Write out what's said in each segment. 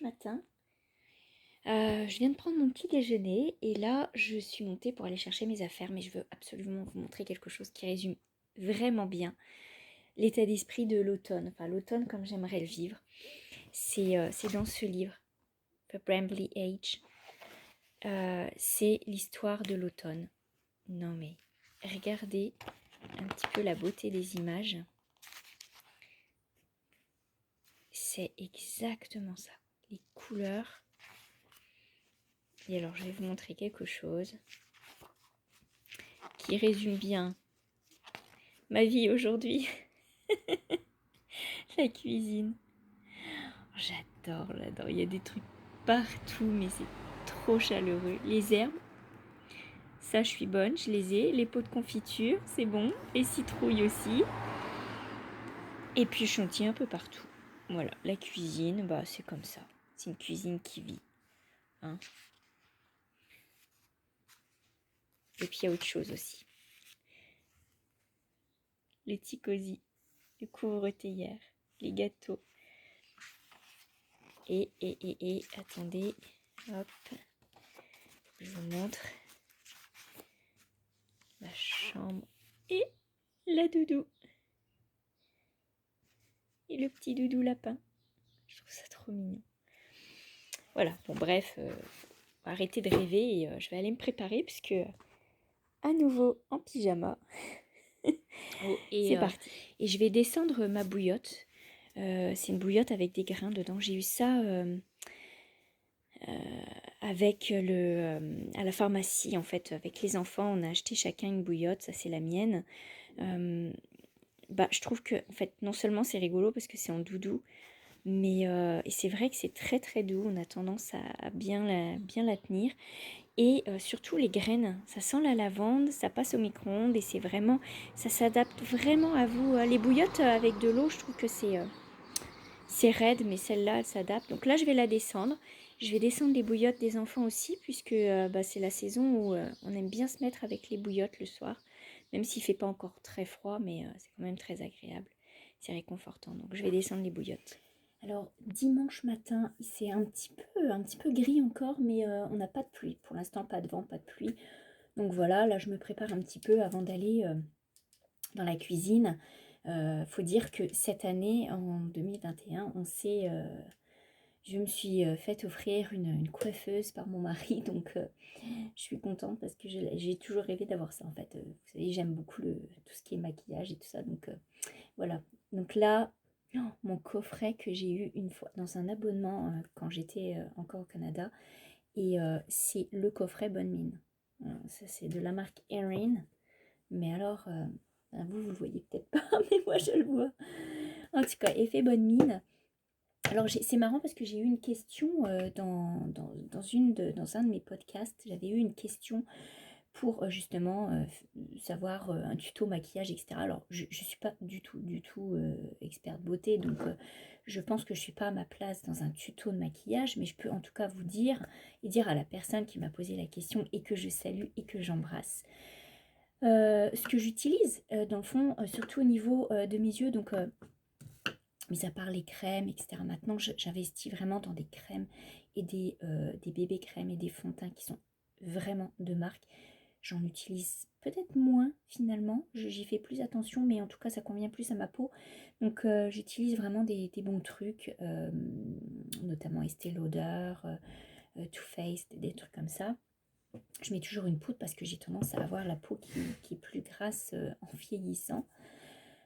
matin. Je viens de prendre mon petit déjeuner et là, je suis montée pour aller chercher mes affaires, mais je veux absolument vous montrer quelque chose qui résume vraiment bien l'état d'esprit de l'automne, enfin l'automne comme j'aimerais le vivre. C'est dans ce livre, The Brambly Age. C'est l'histoire de l'automne. Non mais, regardez un petit peu la beauté des images. C'est exactement ça. Les couleurs. Et alors, je vais vous montrer quelque chose qui résume bien ma vie aujourd'hui. La cuisine. J'adore, j'adore. Il y a des trucs partout, mais c'est trop chaleureux. Les herbes, ça je suis bonne, je les ai. Les pots de confiture, c'est bon. Les citrouilles aussi. Et puis chantier un peu partout. Voilà, la cuisine, bah c'est comme ça. C'est une cuisine qui vit. Hein. Et puis il y a autre chose aussi. Les petits cosy, le couvre-théière, les gâteaux. Et, attendez, hop, je vous montre la chambre et la doudou. Et le petit doudou lapin. Je trouve ça trop mignon. Voilà, bon bref, arrêtez de rêver et je vais aller me préparer puisque à nouveau en pyjama. C'est parti. Et je vais descendre ma bouillotte. C'est une bouillotte avec des grains dedans. J'ai eu ça avec à la pharmacie en fait. Avec les enfants, on a acheté chacun une bouillotte. Ça c'est la mienne. Je trouve que en fait non seulement c'est rigolo parce que c'est en doudou, mais et c'est vrai que c'est très très doux. On a tendance à bien la tenir. Et surtout les graines, ça sent la lavande, ça passe au micro-ondes et c'est vraiment, ça s'adapte vraiment à vous. Les bouillottes avec de l'eau, je trouve que c'est raide, mais celle-là, elle s'adapte. Donc là, je vais la descendre. Je vais descendre les bouillottes des enfants aussi, puisque c'est la saison où on aime bien se mettre avec les bouillottes le soir, même s'il ne fait pas encore très froid, mais c'est quand même très agréable. C'est réconfortant. Donc je vais descendre les bouillottes. Alors dimanche matin, c'est un petit peu gris encore, mais on n'a pas de pluie. Pour l'instant, pas de vent, pas de pluie. Donc voilà, là je me prépare un petit peu avant d'aller dans la cuisine. Faut dire que cette année, en 2021, je me suis fait offrir une coiffeuse par mon mari, donc je suis contente parce que j'ai toujours rêvé d'avoir ça en fait. Vous savez, j'aime beaucoup tout ce qui est maquillage et tout ça, donc voilà. Donc là, mon coffret que j'ai eu une fois dans un abonnement quand j'étais encore au Canada, et c'est le coffret Bonne Mine. Ça c'est de la marque Erin, mais alors vous le voyez peut-être pas, mais moi je le vois. En tout cas, effet Bonne Mine. Alors c'est marrant parce que j'ai eu une question dans un de mes podcasts. J'avais eu une question pour justement savoir un tuto maquillage, etc. Alors je ne suis pas du tout experte beauté, donc je pense que je ne suis pas à ma place dans un tuto de maquillage, mais je peux en tout cas vous dire et dire à la personne qui m'a posé la question et que je salue et que j'embrasse. Ce que j'utilise dans le fond, surtout au niveau de mes yeux, donc mis à part les crèmes, etc. Maintenant, j'investis vraiment dans des crèmes et des bébés crèmes et des fonds de teint qui sont vraiment de marque. J'en utilise peut-être moins finalement, j'y fais plus attention, mais en tout cas ça convient plus à ma peau. Donc j'utilise vraiment des bons trucs, notamment Estée Lauder, Too Faced, des trucs comme ça. Je mets toujours une poudre parce que j'ai tendance à avoir la peau qui est plus grasse en vieillissant.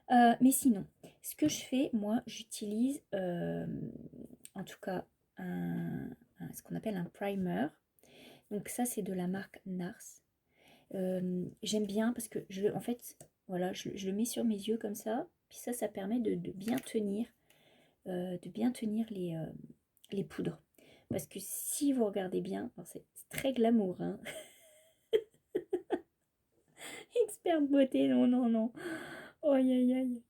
Mais sinon, ce que je fais, moi, j'utilise en tout cas ce qu'on appelle un primer. Donc ça, c'est de la marque NARS. J'aime bien parce que en fait, voilà, je le mets sur mes yeux comme ça. Puis ça permet de bien tenir, les poudres. Parce que si vous regardez bien, c'est très glamour, hein. Experte beauté, non, non, non. Oh, aïe, aïe, aïe.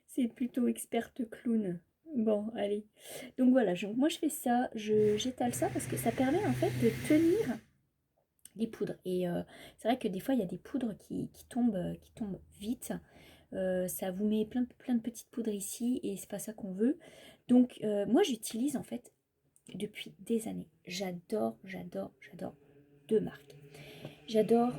C'est plutôt experte clown. Bon, allez. Donc voilà, moi je fais ça, j'étale ça parce que ça permet en fait de tenir les poudres. Et c'est vrai que des fois il y a des poudres qui tombent vite. Ça vous met plein de petites poudres ici et c'est pas ça qu'on veut. Donc moi j'utilise en fait depuis des années. J'adore deux marques. J'adore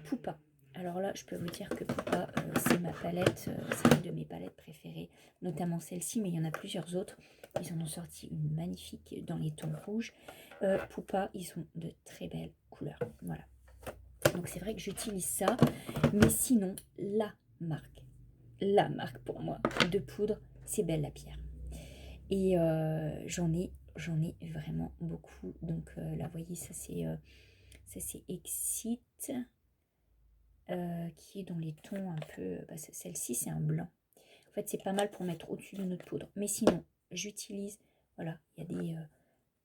Pupa. Alors là, je peux vous dire que Pupa, c'est ma palette, c'est une de mes palettes préférées, notamment celle-ci, mais il y en a plusieurs autres. Ils en ont sorti une magnifique dans les tons rouges. Pupa, ils ont de très belles couleurs. Voilà. Donc c'est vrai que j'utilise ça, mais sinon, la marque pour moi de poudre, c'est Belle la Pierre. Et j'en ai vraiment beaucoup. Donc là, vous voyez, ça c'est Excite, qui est dans les tons un peu... Bah, celle-ci, c'est un blanc. En fait, c'est pas mal pour mettre au-dessus de notre poudre. Mais sinon, j'utilise... Voilà, il y a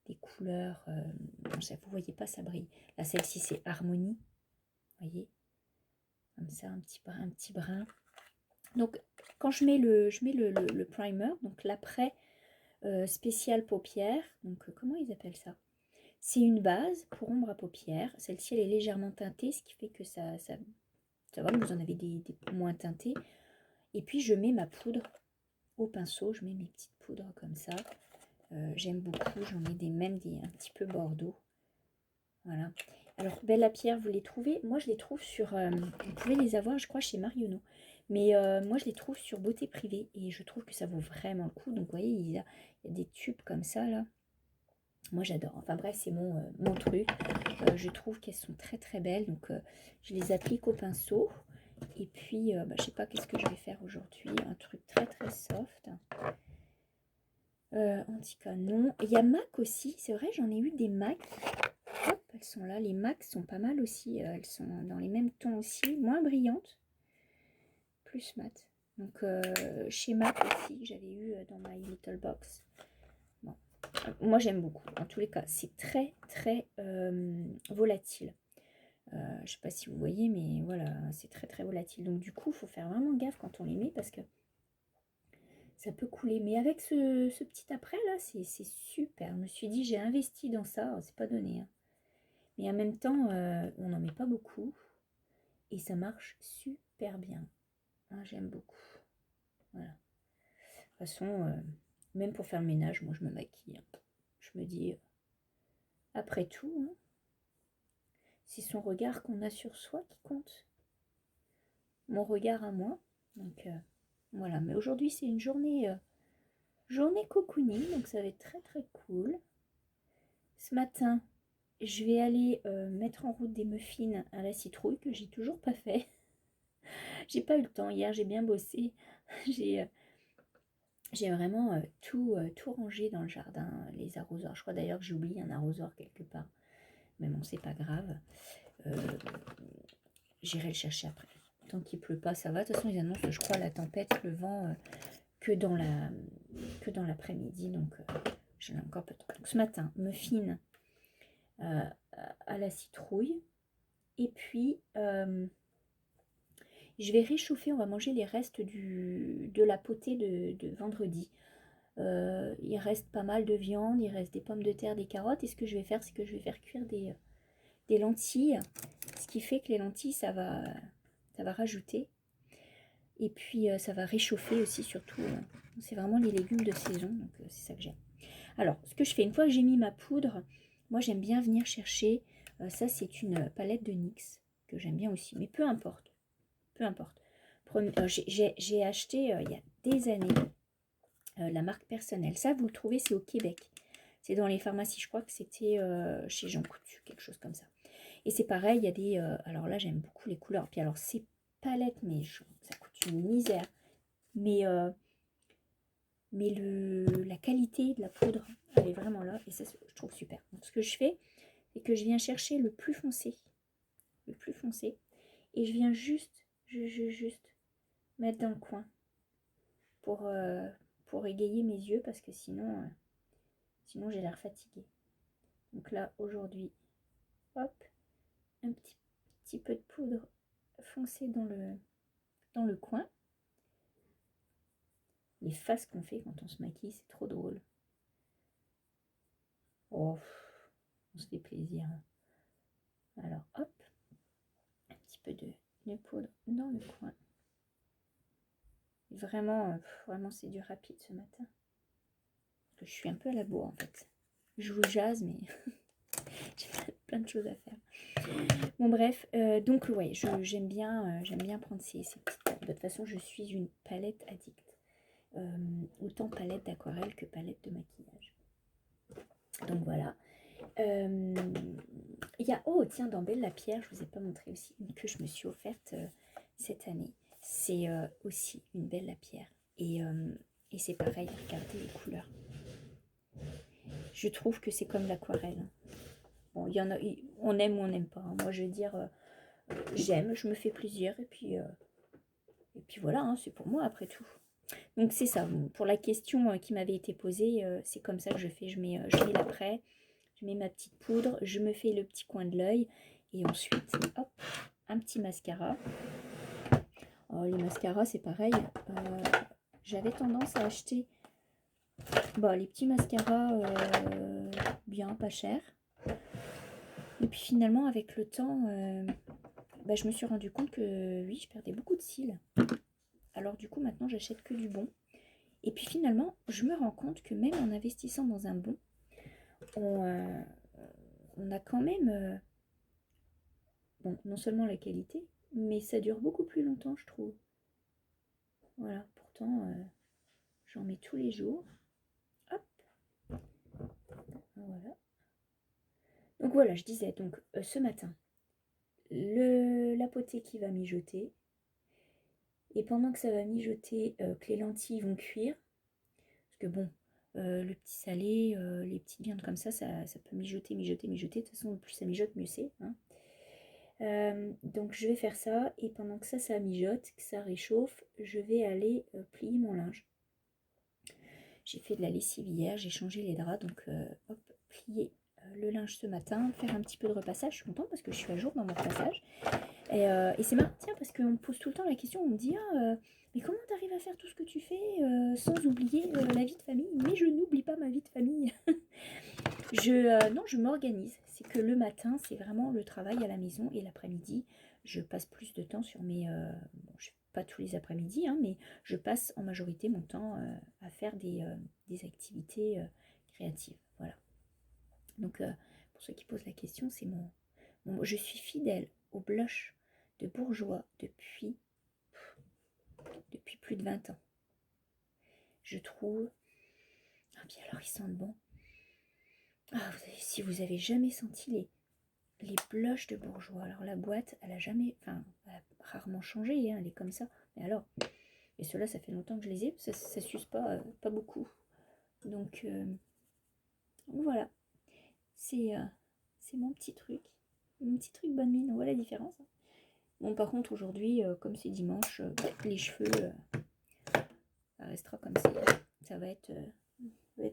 des couleurs... vous voyez pas, ça brille. Là, celle-ci, c'est Harmonie. Vous voyez, comme ça, un petit brin. Donc, quand je mets le primer, donc l'après spécial paupières, donc comment ils appellent ça? C'est une base pour ombre à paupières. Celle-ci, elle est légèrement teintée, ce qui fait que ça va, vous en avez des moins teintés. Et puis, je mets ma poudre au pinceau. Je mets mes petites poudres comme ça. J'aime beaucoup. J'en ai un petit peu bordeaux. Voilà. Alors, Belle la Pierre, vous les trouvez? Moi, je les trouve sur... vous pouvez les avoir, je crois, chez Marionneau. Mais moi, je les trouve sur Beauté Privée. Et je trouve que ça vaut vraiment le coup. Donc, vous voyez, il y a des tubes comme ça, là. Moi, j'adore. Enfin, bref, c'est mon truc. Je trouve qu'elles sont très, très belles. Donc, je les applique au pinceau. Et puis, je sais pas qu'est-ce que je vais faire aujourd'hui. Un truc très, très soft. Anticanon. Il y a MAC aussi. C'est vrai, j'en ai eu des MAC. Hop, elles sont là. Les MAC sont pas mal aussi. Elles sont dans les mêmes tons aussi. Moins brillantes. Plus mat. Donc, chez MAC aussi, j'avais eu dans My Little Box. Bon. Moi, j'aime beaucoup. En tous les cas, c'est très, très volatile. Je ne sais pas si vous voyez, mais voilà, c'est très, très volatile. Donc, du coup, il faut faire vraiment gaffe quand on les met parce que ça peut couler. Mais avec ce petit après là, c'est super. Je me suis dit, j'ai investi dans ça. C'est pas donné. Hein. Mais en même temps, on n'en met pas beaucoup. Et ça marche super bien. Hein, j'aime beaucoup. Voilà. De toute façon, même pour faire le ménage, moi je me maquille. Hein. Je me dis, après tout, hein, c'est son regard qu'on a sur soi qui compte. Mon regard à moi. Donc voilà. Mais aujourd'hui, c'est une journée cocooning. Donc ça va être très très cool. Ce matin, je vais aller mettre en route des muffins à la citrouille que j'ai toujours pas fait. J'ai pas eu le temps. Hier, j'ai bien bossé. J'ai vraiment tout rangé dans le jardin, les arrosoirs. Je crois d'ailleurs que j'ai oublié un arrosoir quelque part. Mais bon, c'est pas grave. J'irai le chercher après. Tant qu'il pleut pas, ça va. De toute façon, ils annoncent, je crois, la tempête, le vent, que dans l'après-midi. Donc, j'en ai encore peu de temps. Donc, ce matin, muffins à la citrouille. Et puis, je vais réchauffer. On va manger les restes de la potée de vendredi. Il reste pas mal de viande, il reste des pommes de terre, des carottes. Et ce que je vais faire, c'est que je vais faire cuire des lentilles. Ce qui fait que les lentilles, ça va rajouter. Et puis, ça va réchauffer aussi, surtout. C'est vraiment les légumes de saison, donc c'est ça que j'aime. Alors, ce que je fais, une fois que j'ai mis ma poudre, moi, j'aime bien venir chercher. Ça, c'est une palette de NYX, que j'aime bien aussi. Mais peu importe. Peu importe. J'ai acheté, il y a des années, la marque personnelle. Ça, vous le trouvez, c'est au Québec. C'est dans les pharmacies. Je crois que c'était chez Jean Coutu, quelque chose comme ça. Et c'est pareil, il y a des... alors là, j'aime beaucoup les couleurs. Puis alors, ces palettes, mais ça coûte une misère. Mais la qualité de la poudre, elle est vraiment là. Et ça, je trouve super. Donc, ce que je fais, c'est que je viens chercher le plus foncé. Le plus foncé. Et je viens juste mettre dans le coin. Pour égayer mes yeux. Parce que sinon j'ai l'air fatiguée. Donc là, aujourd'hui, hop, un petit peu de poudre foncée dans le coin. Les faces qu'on fait quand on se maquille, c'est trop drôle. Oh, on se fait plaisir. Alors, hop, un petit peu de poudre dans le coin. Vraiment, c'est du rapide ce matin. Je suis un peu à la bourre en fait. je vous jase, mais j'ai plein de choses à faire. Bon bref, donc ouais, j'aime bien prendre ces petites palettes. De toute façon, je suis une palette addict. Autant palette d'aquarelle que palette de maquillage. Donc voilà. Il y a, oh tiens, dans Belle la Pierre, je vous ai pas montré aussi, une que je me suis offerte cette année. C'est aussi une Belle la Pierre. Et c'est pareil, regardez les couleurs. Je trouve que c'est comme l'aquarelle. Bon, il y en a, on aime ou on n'aime pas. Hein. Moi, je veux dire, j'aime, je me fais plaisir. Et puis voilà, hein, c'est pour moi après tout. Donc c'est ça. Pour la question qui m'avait été posée, c'est comme ça que je fais. Je mets l'après, je mets ma petite poudre, je me fais le petit coin de l'œil. Et ensuite, hop, un petit mascara. Oh, les mascaras, c'est pareil. J'avais tendance à acheter les petits mascaras bien pas chers. Et puis finalement, avec le temps, je me suis rendu compte que oui, je perdais beaucoup de cils. Alors du coup, maintenant, j'achète que du bon. Et puis finalement, je me rends compte que même en investissant dans un bon, on a quand même, non seulement la qualité, mais ça dure beaucoup plus longtemps, je trouve. Voilà, pourtant, j'en mets tous les jours. Hop. Voilà. Donc voilà, je disais, donc ce matin, la potée qui va mijoter. Et pendant que ça va mijoter, que les lentilles vont cuire, parce que bon, le petit salé, les petites viandes comme ça peut mijoter. De toute façon, plus ça mijote, mieux c'est. Hein. Donc je vais faire ça, et pendant que ça mijote, que ça réchauffe, je vais aller plier mon linge. J'ai fait de la lessive hier, j'ai changé les draps, donc hop, plier le linge ce matin, faire un petit peu de repassage. Je suis contente parce que je suis à jour dans mon repassage. Et c'est marrant, tiens, parce qu'on me pose tout le temps la question, on me dit mais comment tu arrives à faire tout ce que tu fais sans oublier la vie de famille? Mais je n'oublie pas ma vie de famille. Non, je m'organise. C'est que le matin, c'est vraiment le travail à la maison, et l'après-midi, je passe plus de temps sur mes... je fais pas tous les après-midi, hein, mais je passe en majorité mon temps à faire des activités créatives. Voilà. Donc, pour ceux qui posent la question, c'est je suis fidèle au blush de Bourjois depuis plus de 20 ans. Je trouve... Ah bien alors, ils sentent bon. Ah, si vous avez jamais senti les blushs de Bourjois, alors la boîte, elle a rarement changé, hein, elle est comme ça. Mais alors, et ceux-là, ça fait longtemps que je les ai, ça s'use pas beaucoup. Donc voilà, c'est mon petit truc bonne mine. On voit la différence. Hein. Bon, par contre, aujourd'hui, comme c'est dimanche, les cheveux, ça restera comme ça. Ça va être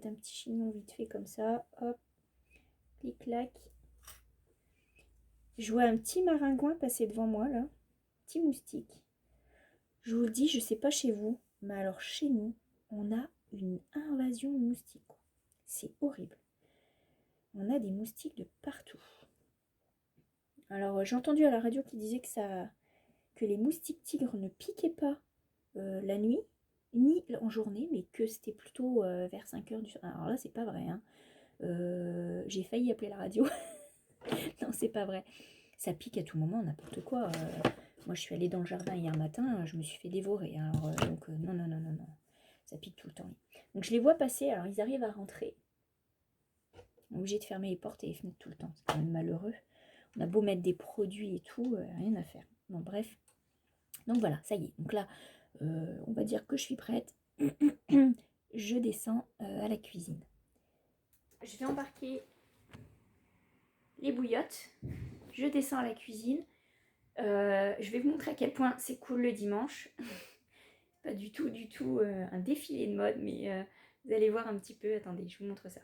un petit chignon vite fait comme ça. Hop, clic-clac. Je vois un petit maringouin passer devant moi, là. Petit moustique. Je vous le dis, je sais pas chez vous, mais alors chez nous, on a une invasion de moustiques. C'est horrible. On a des moustiques de partout. Alors, j'ai entendu à la radio qui disait que les moustiques tigres ne piquaient pas la nuit, ni en journée, mais que c'était plutôt vers 5h du soir. Alors là, c'est pas vrai. Hein. J'ai failli appeler la radio. Non, c'est pas vrai. Ça pique à tout moment, n'importe quoi. Moi, je suis allée dans le jardin hier matin, je me suis fait dévorer. Alors, non. Ça pique tout le temps. Donc, je les vois passer. Alors, ils arrivent à rentrer. On est obligé de fermer les portes et les fenêtres tout le temps. C'est quand même malheureux. On a beau mettre des produits et tout, rien à faire. Bon, bref. Donc, voilà, ça y est. Donc là, on va dire que je suis prête. Je descends à la cuisine. Je vais embarquer les bouillottes. Je descends à la cuisine. Je vais vous montrer à quel point c'est cool le dimanche. Pas du tout un défilé de mode, mais vous allez voir un petit peu. Attendez, je vous montre ça.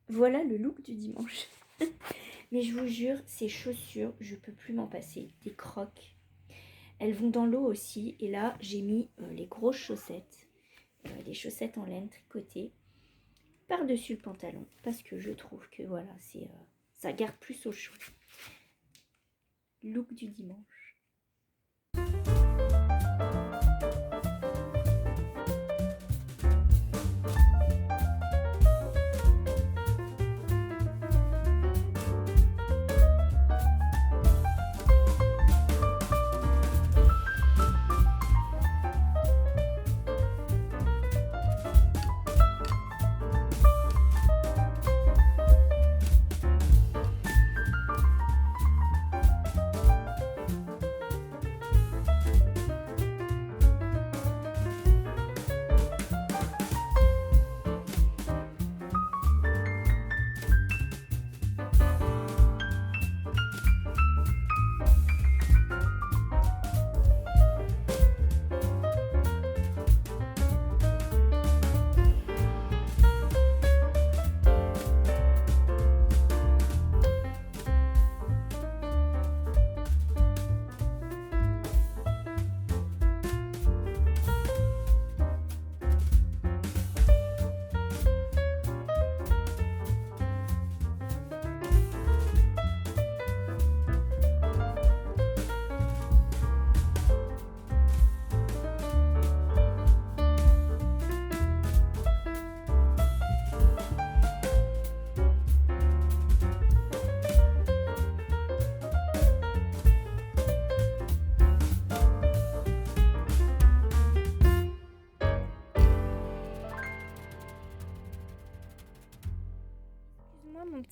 Voilà le look du dimanche. Mais je vous jure, ces chaussures, je peux plus m'en passer. Des crocs. Elles vont dans l'eau aussi. Et là, j'ai mis les grosses chaussettes. Des chaussettes en laine tricotées. Par-dessus le pantalon. Parce que je trouve que voilà, ça garde plus au chaud. Look du dimanche.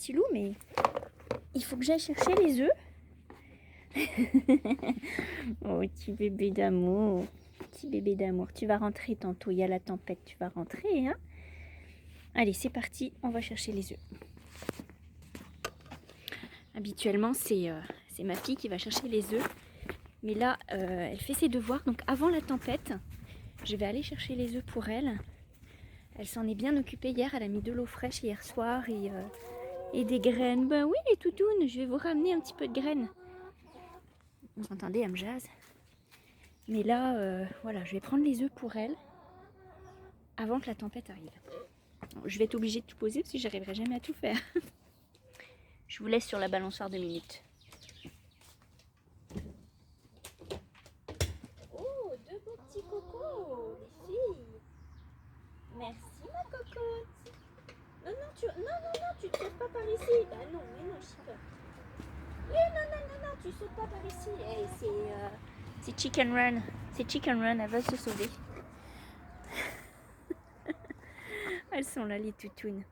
petit loup, mais il faut que j'aille chercher les œufs. Oh, petit bébé d'amour. Petit bébé d'amour. Tu vas rentrer tantôt. Il y a la tempête. Tu vas rentrer, hein? Allez, c'est parti. On va chercher les œufs. Habituellement, c'est ma fille qui va chercher les œufs. Mais là, elle fait ses devoirs. Donc, avant la tempête, je vais aller chercher les œufs pour elle. Elle s'en est bien occupée hier. Elle a mis de l'eau fraîche hier soir et des graines. Ben oui, les toutounes, je vais vous ramener un petit peu de graines. Vous entendez, elle me jase. Mais là, voilà, je vais prendre les œufs pour elle avant que la tempête arrive. Je vais être obligée de tout poser parce que j'arriverai jamais à tout faire. Je vous laisse sur la balançoire 2 minutes. Oh, 2 beaux petits cocos, les filles. Merci ma cocotte. Non, tu ne sautes pas par ici. Bah non, mais non, Chica. Non, tu sautes pas par ici. Hey, c'est Chicken Run. C'est Chicken Run, elle va se sauver. Elles sont là, les toutounes.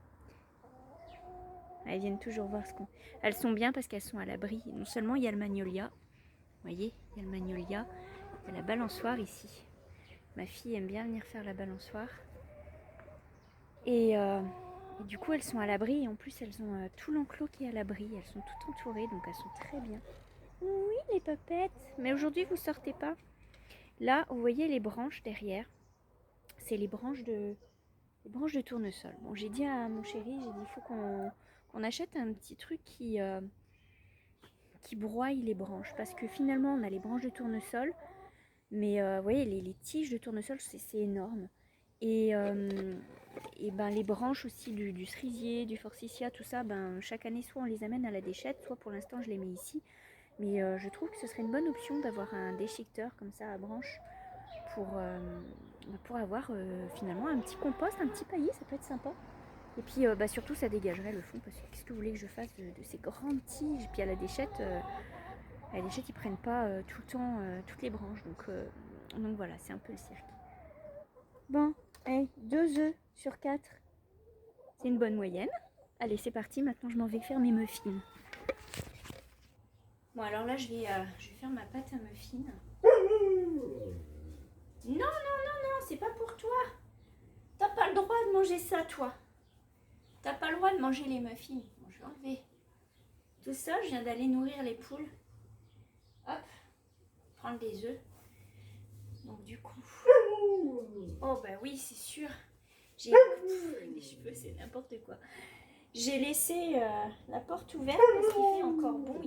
Elles viennent toujours voir ce qu'on... Elles sont bien parce qu'elles sont à l'abri. Non seulement il y a le magnolia. Vous voyez, il y a le magnolia. Il y a la balançoire ici. Ma fille aime bien venir faire la balançoire. Et du coup, elles sont à l'abri. Et en plus, elles ont tout l'enclos qui est à l'abri. Elles sont toutes entourées, donc elles sont très bien. Oui, les papettes. Mais aujourd'hui, vous sortez pas. Là, vous voyez les branches derrière. C'est les branches de tournesol. Bon, j'ai dit à mon chéri, j'ai dit, il faut qu'on achète un petit truc qui broie les branches. Parce que finalement, on a les branches de tournesol. Mais vous voyez, les tiges de tournesol, c'est énorme. Et ben, les branches aussi du cerisier, du forsythia, tout ça, ben, chaque année, soit on les amène à la déchette, soit pour l'instant, je les mets ici. Mais je trouve que ce serait une bonne option d'avoir un déchiqueteur comme ça à branches pour avoir finalement un petit compost, un petit paillis, ça peut être sympa. Et puis bah, surtout, ça dégagerait le fond, parce que qu'est-ce que vous voulez que je fasse de ces grandes tiges? Puis à la déchette, ils prennent pas tout le temps toutes les branches. Donc voilà, c'est un peu le cirque. Bon, hey, 2 œufs sur 4. C'est une bonne moyenne. Allez, c'est parti. Maintenant, je m'en vais faire mes muffins. Bon, alors là, je vais faire ma pâte à muffins. Non, c'est pas pour toi. T'as pas le droit de manger ça, toi. T'as pas le droit de manger les muffins. Bon, je vais enlever tout ça. Je viens d'aller nourrir les poules. Hop, prendre des œufs. Donc du coup... Oh bah oui, c'est sûr. J'ai les cheveux, c'est n'importe quoi. J'ai laissé la porte ouverte parce qu'il fait encore bon.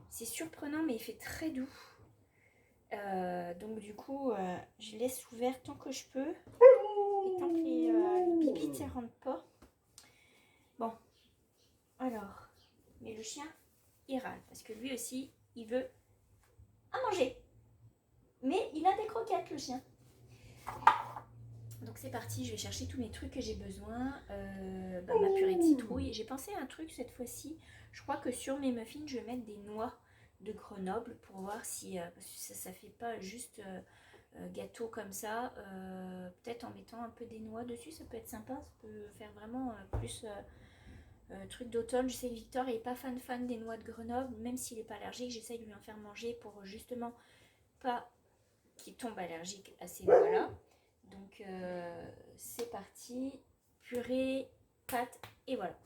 C'est surprenant, mais il fait très doux. Donc du coup, je laisse ouvert tant que je peux. Et tant que les pipites ne rentrent pas. Bon, alors, mais le chien, il râle. Parce que lui aussi, il veut à manger. Mais il a des croquettes, le chien. Donc c'est parti, je vais chercher tous mes trucs que j'ai besoin. Ma purée de citrouille. J'ai pensé à un truc cette fois-ci. Je crois que sur mes muffins, je vais mettre des noix de Grenoble pour voir si parce que ça fait pas juste gâteau comme ça. Peut-être en mettant un peu des noix dessus, ça peut être sympa. Ça peut faire vraiment plus truc d'automne. Je sais que Victor n'est pas fan des noix de Grenoble. Même s'il n'est pas allergique, j'essaye de lui en faire manger pour justement pas qu'il tombe allergique à ces noix-là. Donc c'est parti, purée, pâte et voilà.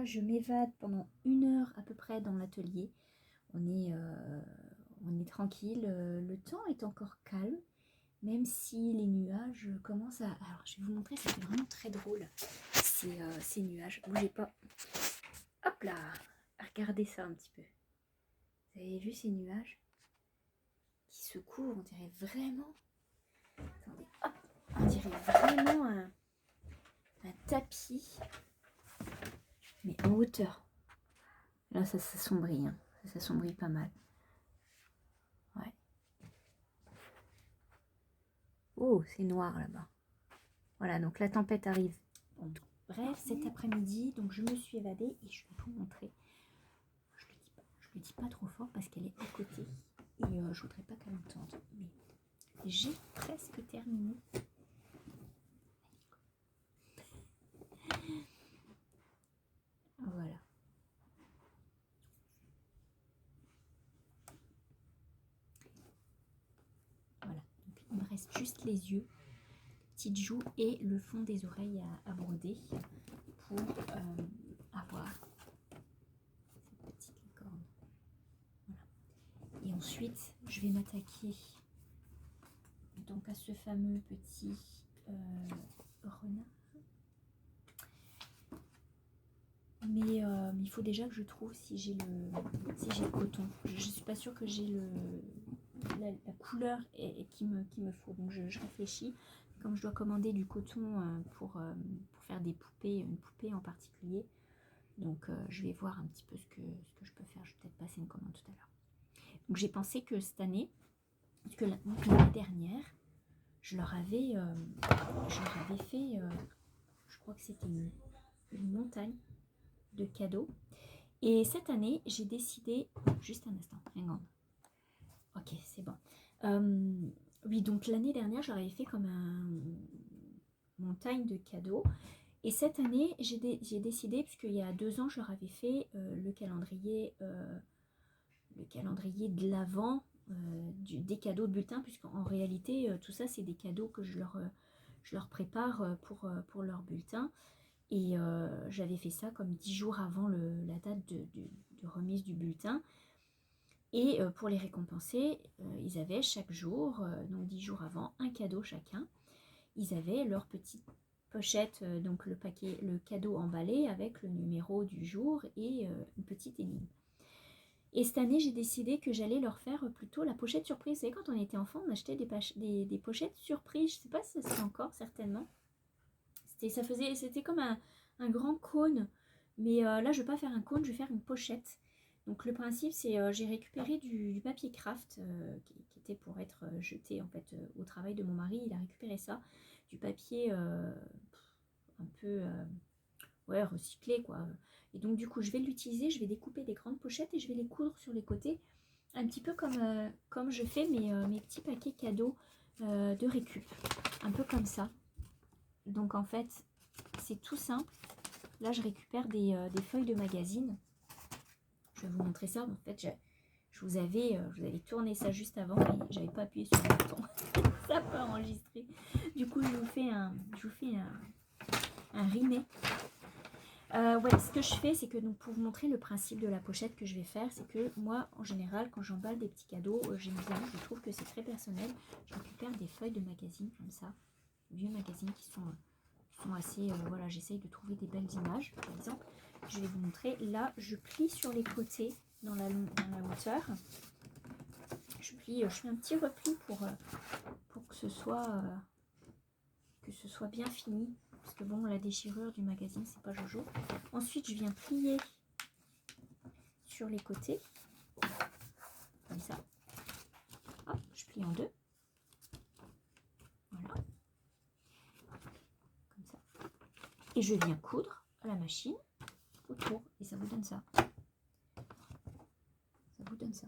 là, je m'évade pendant 1 heure à peu près dans l'atelier. On est tranquille, le temps est encore calme, même si les nuages commencent à... Alors, je vais vous montrer, ça fait vraiment très drôle, ces nuages. Bougez pas. Hop là! Regardez ça un petit peu. Vous avez vu ces nuages qui se couvrent, on dirait vraiment... Attendez, hop! On dirait vraiment un tapis, mais en hauteur. Là, ça s'assombrit, hein. Ça s'assombrit pas mal. Ouais. Oh, c'est noir là-bas. Voilà, donc la tempête arrive. Bon, bref, cet après-midi, donc je me suis évadée et je vais vous montrer. Je le dis pas trop fort parce qu'elle est à côté et je voudrais pas qu'elle entende. Mais j'ai presque terminé. Voilà. Voilà. Donc, il me reste juste les yeux, petites joues et le fond des oreilles à broder pour avoir cette petite licorne. Voilà. Et ensuite, je vais m'attaquer donc à ce fameux petit renard. Mais il faut déjà que je trouve si j'ai le coton. Je ne suis pas sûre que j'ai la couleur qu'il me faut. Donc je réfléchis. Comme je dois commander du coton pour faire des poupées, une poupée en particulier. Donc je vais voir un petit peu ce que je peux faire. Je vais peut-être passer une commande tout à l'heure. Donc j'ai pensé que cette année, parce que l'année dernière, je leur avais fait, je crois que c'était une montagne de cadeaux. Et cette année, j'ai décidé... Juste un instant, hang on. Ok, c'est bon. Oui, donc l'année dernière, j'avais fait comme une montagne de cadeaux. Et cette année, j'ai décidé, puisqu'il y a 2 ans, je leur avais fait le calendrier de l'Avent des cadeaux de bulletin, puisqu'en réalité, tout ça, c'est des cadeaux que je leur prépare pour leur bulletin. Et j'avais fait ça comme 10 jours avant la date de remise du bulletin. Et pour les récompenser, ils avaient chaque jour, donc 10 jours avant, un cadeau chacun. Ils avaient leur petite pochette, donc le cadeau emballé avec le numéro du jour et une petite énigme. Et cette année, j'ai décidé que j'allais leur faire plutôt la pochette surprise. Vous savez, quand on était enfant, on achetait des pochettes surprises. Je ne sais pas si ça se fait encore, certainement. C'était comme un grand cône. Mais là, je ne vais pas faire un cône, je vais faire une pochette. Donc le principe, c'est j'ai récupéré du papier craft qui était pour être jeté en fait au travail de mon mari. Il a récupéré ça, du papier un peu ouais, recyclé quoi. Et donc du coup, je vais l'utiliser, je vais découper des grandes pochettes et je vais les coudre sur les côtés, un petit peu comme je fais mes petits paquets cadeaux de récup, un peu comme ça. Donc en fait, c'est tout simple. Là, je récupère des feuilles de magazine. Je vais vous montrer ça. En fait, je vous avais tourné ça juste avant, mais j'avais pas appuyé sur le bouton. Ça n'a pas enregistré. Du coup, je vous fais un remake. Ouais, ce que je fais, c'est que donc, pour vous montrer le principe de la pochette que je vais faire, c'est que moi, en général, quand j'emballe des petits cadeaux, j'aime bien, je trouve que c'est très personnel. Je récupère des feuilles de magazine comme ça, vieux magazines qui sont assez... voilà, j'essaye de trouver des belles images. Par exemple, je vais vous montrer. Là, je plie sur les côtés dans la hauteur. Je fais un petit repli pour que ce soit bien fini. Parce que bon, la déchirure du magazine, c'est pas jojo. Ensuite, je viens plier sur les côtés. Comme ça. Hop, je plie en deux. Voilà. Comme ça. Et je viens coudre à la machine autour. Et ça vous donne ça. Ça vous donne ça.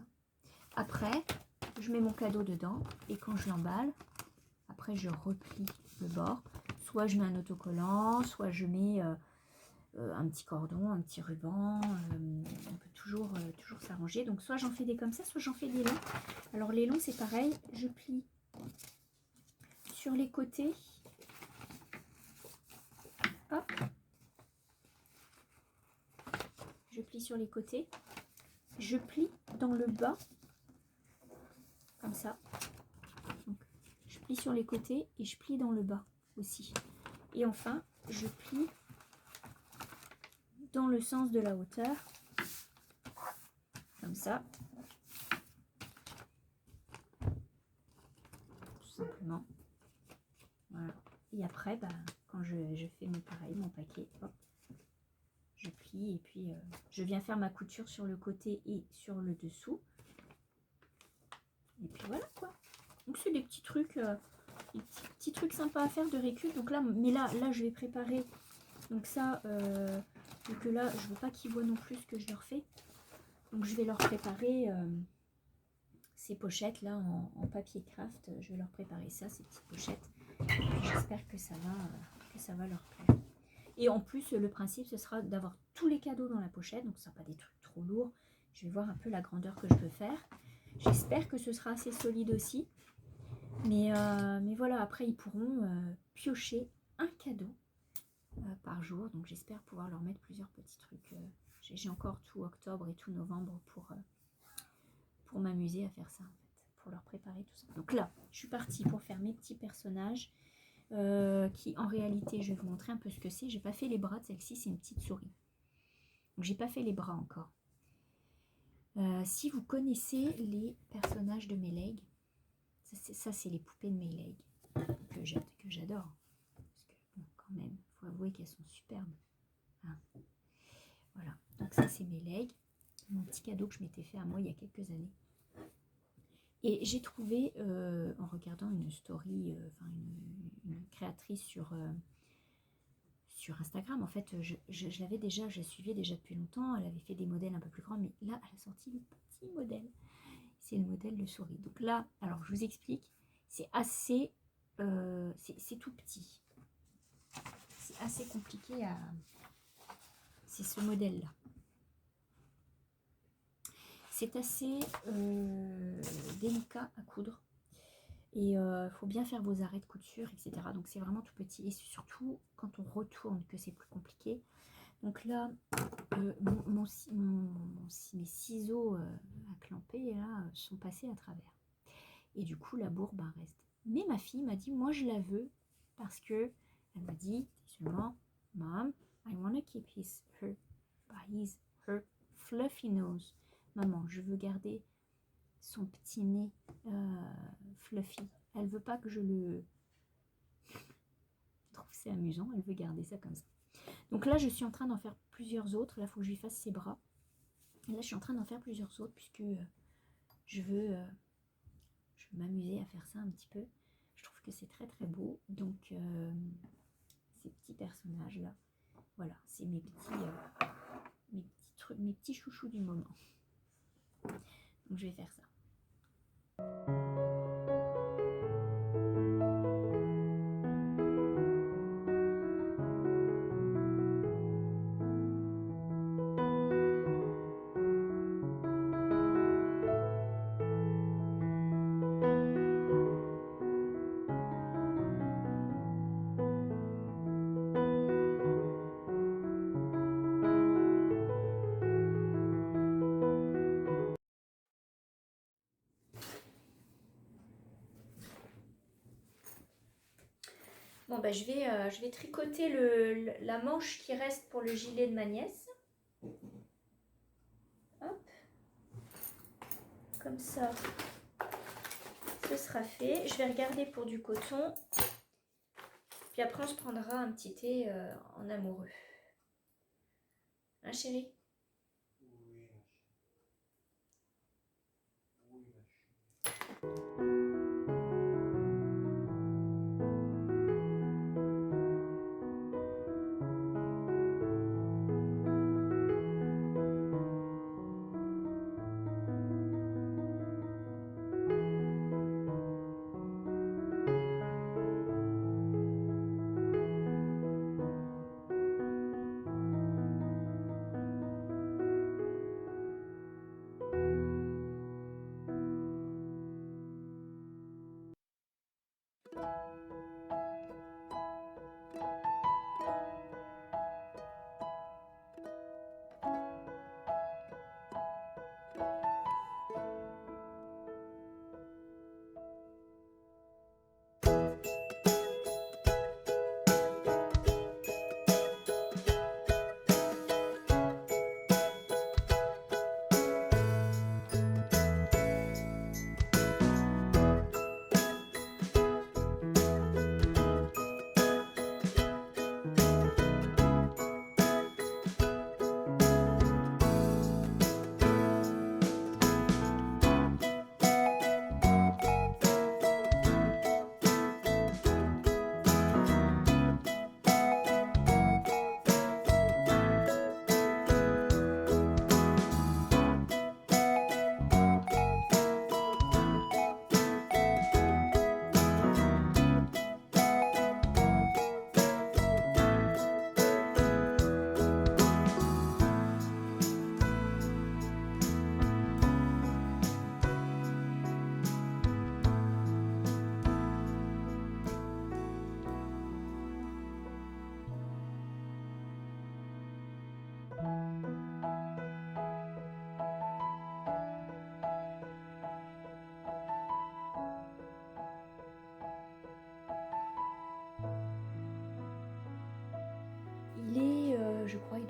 Après, je mets mon cadeau dedans. Et quand je l'emballe, après je replie le bord. Soit je mets un autocollant, soit je mets un petit cordon, un petit ruban. On peut toujours s'arranger. Donc soit j'en fais des comme ça, soit j'en fais des longs. Alors les longs c'est pareil, je plie sur les côtés. Hop. je plie sur les côtés. Je plie dans le bas, comme ça. Donc, je plie sur les côtés et je plie dans le bas aussi. Et enfin, je plie dans le sens de la hauteur, comme ça. Tout simplement. Voilà. Et après, bah, quand je fais pareil, mon paquet, hop, je plie et puis je viens faire ma couture sur le côté et sur le dessous. Et puis voilà quoi. Donc c'est des petits trucs, petits trucs sympas à faire de récup. Donc là, mais là je vais préparer. Donc ça, vu que là, je veux pas qu'ils voient non plus ce que je leur fais. Donc je vais leur préparer ces pochettes là en papier craft. Je vais leur préparer ça, ces petites pochettes. J'espère que ça va leur plaire. Et en plus, le principe, ce sera d'avoir tous les cadeaux dans la pochette. Donc, ça ne sera pas des trucs trop lourds. Je vais voir un peu la grandeur que je peux faire. J'espère que ce sera assez solide aussi. Mais voilà, après, ils pourront piocher un cadeau par jour. Donc, j'espère pouvoir leur mettre plusieurs petits trucs. J'ai encore tout octobre et tout novembre pour m'amuser à faire ça, en fait. Pour leur préparer tout ça. Donc là, je suis partie pour faire mes petits personnages. Qui en réalité, je vais vous montrer un peu ce que c'est. J'ai pas fait les bras de celle-ci, c'est une petite souris. Donc j'ai pas fait les bras encore. Si vous connaissez les personnages de Meleg, ça c'est les poupées de Meleg que j'adore. Parce que bon, quand même, faut avouer qu'elles sont superbes. Hein. Voilà, donc ça c'est Meleg, mon petit cadeau que je m'étais fait à moi il y a quelques années. Et j'ai trouvé, en regardant une story, une créatrice sur Instagram, en fait, je l'avais déjà, je la suivais déjà depuis longtemps, elle avait fait des modèles un peu plus grands, mais là, elle a sorti le petit modèle. C'est le modèle de souris. Donc là, alors je vous explique, c'est assez, c'est tout petit. C'est assez compliqué à... C'est ce modèle-là. C'est assez délicat à coudre. Et il faut bien faire vos arrêts de couture, etc. Donc c'est vraiment tout petit. Et surtout quand on retourne que c'est plus compliqué. Donc là, mes ciseaux à clamper là, sont passés à travers. Et du coup, la bourbe reste. Mais ma fille m'a dit, moi je la veux parce que elle m'a dit seulement, Mom, I want to keep her fluffy nose. Maman, je veux garder son petit nez fluffy. Elle veut pas que je le... Je trouve c'est amusant, elle veut garder ça comme ça. Donc là, je suis en train d'en faire plusieurs autres. Là, il faut que je lui fasse ses bras. Et là, je suis en train d'en faire plusieurs autres puisque je veux m'amuser à faire ça un petit peu. Je trouve que c'est très très beau. Donc, ces petits personnages-là, voilà, c'est mes petits chouchous du moment. Donc, je vais faire ça. Bon, bah, je vais tricoter la manche qui reste pour le gilet de ma nièce. Hop. Comme ça, ce sera fait. Je vais regarder pour du coton. Puis après, on se prendra un petit thé en amoureux. Hein, chérie? Oui, ma chérie.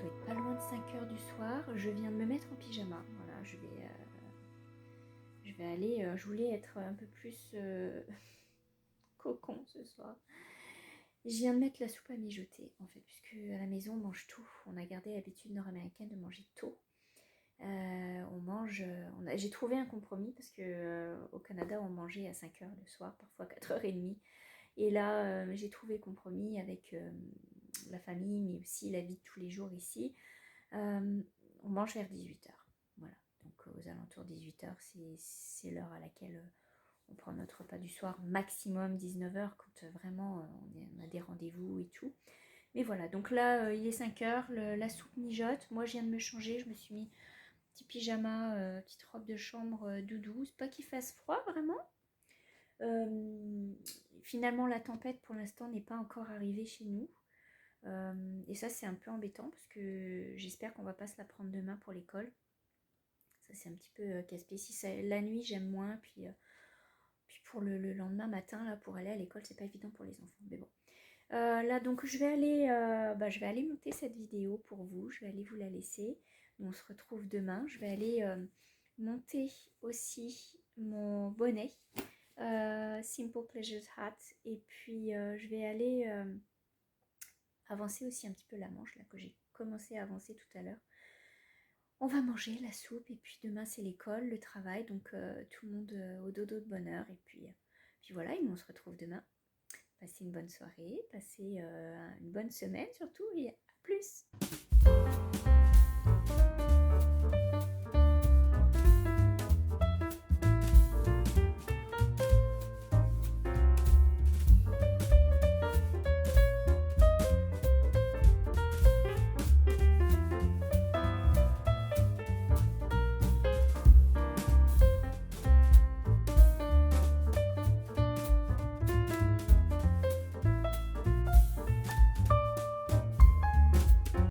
doit être pas loin de 5 heures du soir. Je viens de me mettre en pyjama. Voilà, je vais aller. Je voulais être un peu plus cocon ce soir. Je viens de mettre la soupe à mijoter, en fait, puisque à la maison, on mange tout. On a gardé l'habitude nord-américaine de manger tôt. On mange. J'ai trouvé un compromis parce que au Canada, on mangeait à 5 heures le soir, parfois 4h30. Et là, j'ai trouvé compromis avec la famille, mais aussi la vie de tous les jours ici. On mange vers 18h. Voilà. Donc aux alentours de 18h, c'est l'heure à laquelle on prend notre repas du soir, maximum 19h, quand vraiment on a des rendez-vous et tout. Mais voilà, donc là, il est 5h, la soupe mijote. Moi, je viens de me changer, je me suis mis petit pyjama, petite robe de chambre doudou. C'est pas qu'il fasse froid, vraiment. Finalement, la tempête, pour l'instant, n'est pas encore arrivée chez nous. Et ça, c'est un peu embêtant, parce que j'espère qu'on va pas se la prendre demain pour l'école. Ça, c'est un petit peu casse-pied. La nuit, j'aime moins, puis pour le lendemain matin, là, pour aller à l'école, c'est pas évident pour les enfants. Mais bon. Là, donc, je vais aller monter cette vidéo pour vous. Je vais aller vous la laisser. On se retrouve demain. Je vais aller monter aussi mon bonnet. Simple Pleasures Hat. Et puis, je vais aller avancer aussi un petit peu la manche, là, que j'ai commencé à avancer tout à l'heure. On va manger la soupe et puis demain c'est l'école, le travail, donc tout le monde au dodo de bonne heure. Et puis voilà, et on se retrouve demain. Passez une bonne soirée, passez une bonne semaine surtout et à plus.